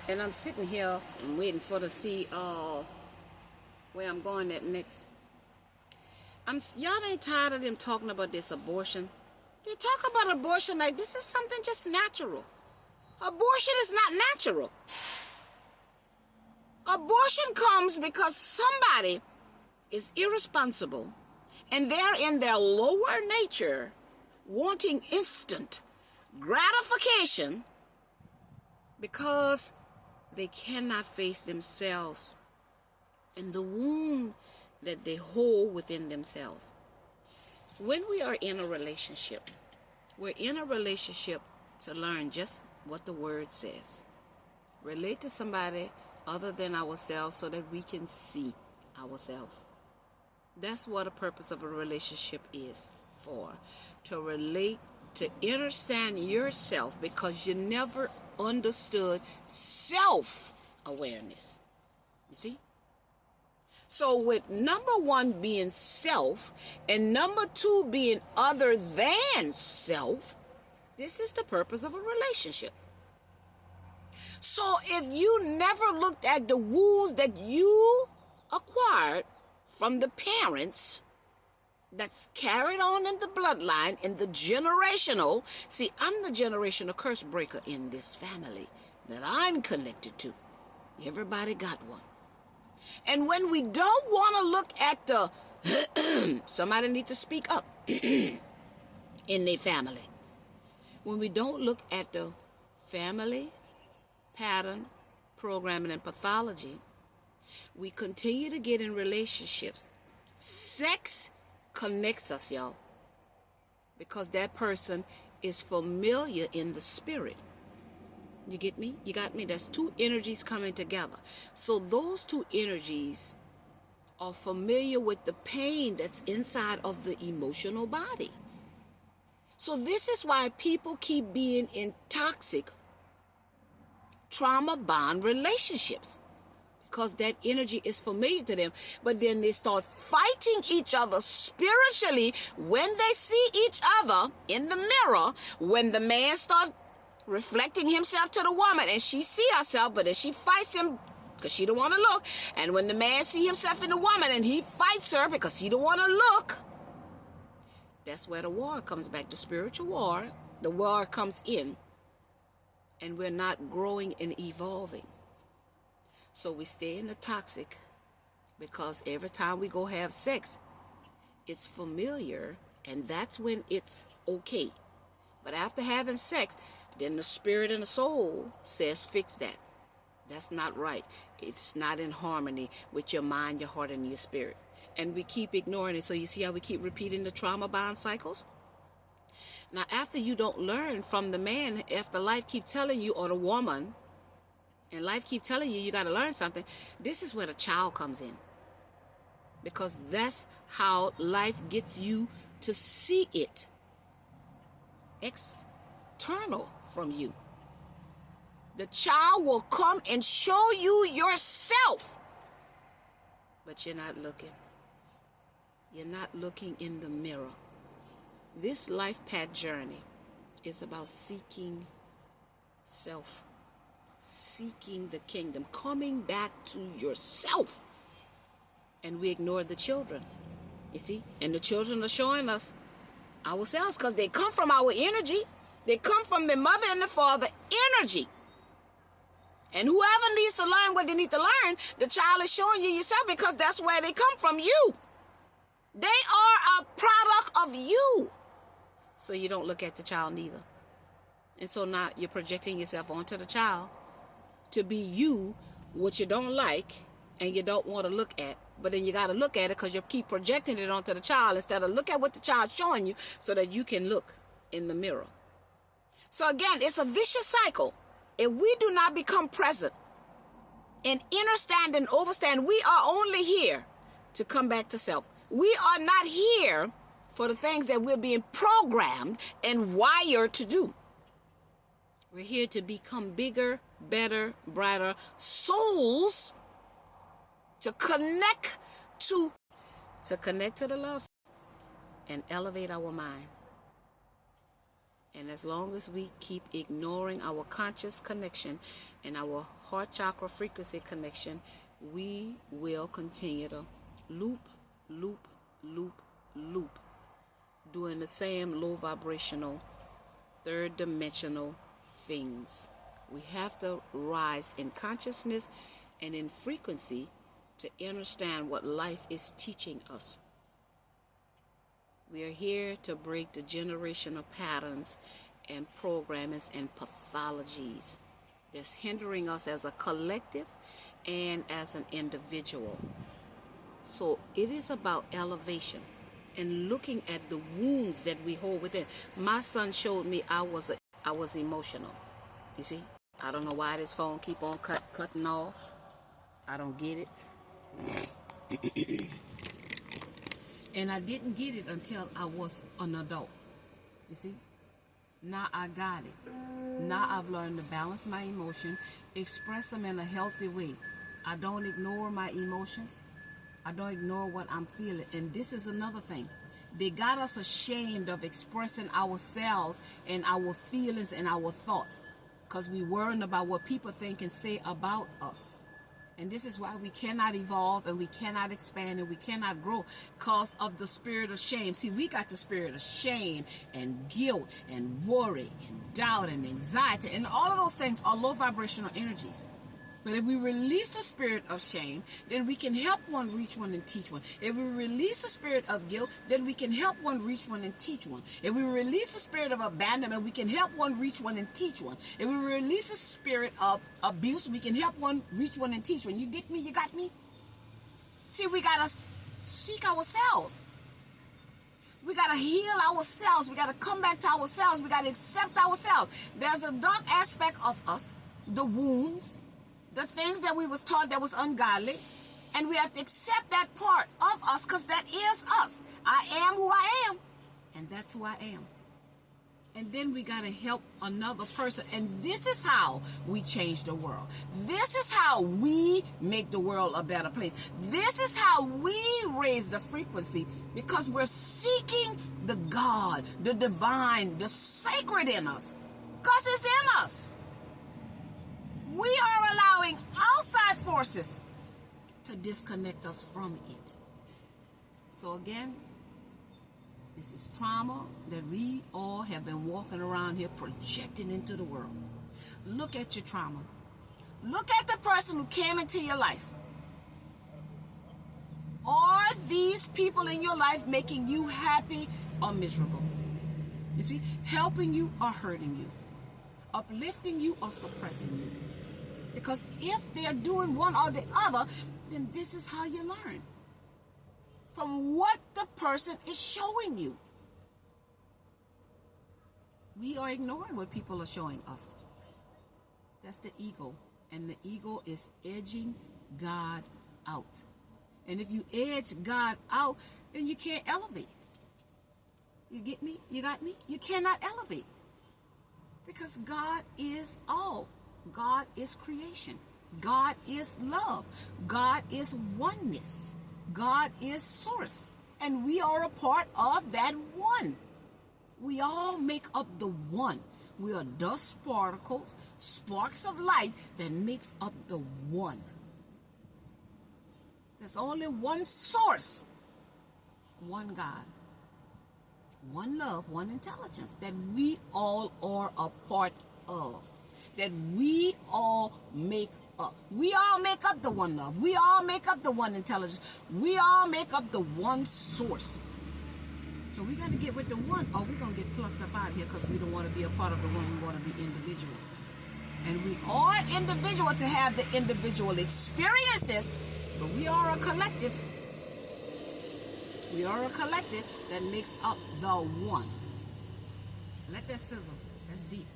And I'm sitting here waiting for to see where I'm going at next. Y'all ain't tired of them talking about this abortion? They talk about abortion like this is something just natural. Abortion is not natural. Abortion comes because somebody is irresponsible and they're in their lower nature wanting instant gratification because they cannot face themselves and the wound that they hold within themselves. When we are in a relationship, we're in a relationship to learn just what the word says. Relate to somebody other than ourselves so that we can see ourselves. That's what the purpose of a relationship is for. To relate, to understand yourself, because you never understood self-awareness. You see? So with number one being self and number two being other than self, this is the purpose of a relationship. So if you never looked at the wounds that you acquired from the parents, that's carried on in the bloodline, in the generational. See, I'm the generational curse breaker in this family that I'm connected to. Everybody got one. And when we don't want to look at the, somebody need to speak up in their family. When we don't look at the family pattern, programming, and pathology, we continue to get in relationships. Sex connects us, y'all, because that person is familiar in the spirit. You get me? You got me? That's two energies coming together. So those two energies are familiar with the pain that's inside of the emotional body. So this is why people keep being in toxic trauma bond relationships, because that energy is familiar to them. But then they start fighting each other spiritually when they see each other in the mirror. When the man starts reflecting himself to the woman and she see herself, but then she fights him because she don't want to look. And when the man see himself in the woman and he fights her because he don't want to look, that's where the war comes back, the spiritual war. The war comes in, and we're not growing and evolving. So we stay in the toxic because every time we go have sex, it's familiar, and that's when it's okay. But after having sex, then the spirit and the soul says, fix that. That's not right. It's not in harmony with your mind, your heart, and your spirit. And we keep ignoring it. So you see how we keep repeating the trauma bond cycles? Now, after you don't learn from the man, after life keep telling you, or the woman, and life keep telling you, you got to learn something, this is where the child comes in. Because that's how life gets you to see it external from you. The child will come and show you yourself, but you're not looking. You're not looking in the mirror. This life path journey is about seeking self, seeking the kingdom, coming back to yourself. And we ignore the children, you see? And the children are showing us ourselves because they come from our energy. They come from the mother and the father energy. And whoever needs to learn what they need to learn, the child is showing you yourself, because that's where they come from, you. They are a product of you. So you don't look at the child neither. And so now you're projecting yourself onto the child to be you, what you don't like and you don't want to look at. But then you got to look at it because you keep projecting it onto the child instead of look at what the child's showing you so that you can look in the mirror. So again, it's a vicious cycle. If we do not become present and understand and overstand, we are only here to come back to self. We are not here for the things that we're being programmed and wired to do. We're here to become bigger, better, brighter souls, to connect to the love and elevate our mind. And as long as we keep ignoring our conscious connection and our heart chakra frequency connection, we will continue to loop, loop, loop, loop, doing the same low vibrational, third dimensional things. We have to rise in consciousness and in frequency to understand what life is teaching us. We are here to break the generational patterns and programmings and pathologies that's hindering us as a collective and as an individual. So it is about elevation and looking at the wounds that we hold within. My son showed me I was emotional. You see, I don't know why this phone keep on cutting off. I don't get it. And I didn't get it until I was an adult. You see? Now I got it. Now I've learned to balance my emotion, express them in a healthy way. I don't ignore my emotions. I don't ignore what I'm feeling. And this is another thing. They got us ashamed of expressing ourselves and our feelings and our thoughts because we worrying about what people think and say about us. And this is why we cannot evolve and we cannot expand and we cannot grow because of the spirit of shame. See, we got the spirit of shame and guilt and worry and doubt and anxiety. And all of those things are low vibrational energies. But if we release the spirit of shame, then we can help one reach one and teach one. If we release the spirit of guilt, then we can help one reach one and teach one. If we release the spirit of abandonment, we can help one reach one and teach one. If we release the spirit of abuse, we can help one reach one and teach one. You get me? You got me? See, we got to seek ourselves. We got to heal ourselves. We got to come back to ourselves. We got to accept ourselves. There's a dark aspect of us, the wounds, the things that we was taught that was ungodly, and we have to accept that part of us because that is us. I am who I am, and that's who I am. And then we got to help another person, and this is how we change the world. This is how we make the world a better place. This is how we raise the frequency because we're seeking the God, the divine, the sacred in us because it's in us. We are allowing outside forces to disconnect us from it. So again, this is trauma that we all have been walking around here projecting into the world. Look at your trauma. Look at the person who came into your life. Are these people in your life making you happy or miserable? You see, helping you or hurting you, uplifting you or suppressing you. Because if they're doing one or the other, then this is how you learn. From what the person is showing you. We are ignoring what people are showing us. That's the ego. And the ego is edging God out. And if you edge God out, then you can't elevate. You get me? You got me? You cannot elevate. Because God is all. God is creation. God is love. God is oneness. God is source. And we are a part of that one. We all make up the one. We are dust particles, sparks of light that makes up the one. There's only one source, one God, one love, one intelligence that we all are a part of. That we all make up. We all make up the one love. We all make up the one intelligence. We all make up the one source. So we got to get with the one or we're going to get plucked up out of here because we don't want to be a part of the one. We want to be individual. And we are individual to have the individual experiences, but we are a collective. We are a collective that makes up the one. Let that sizzle. That's deep.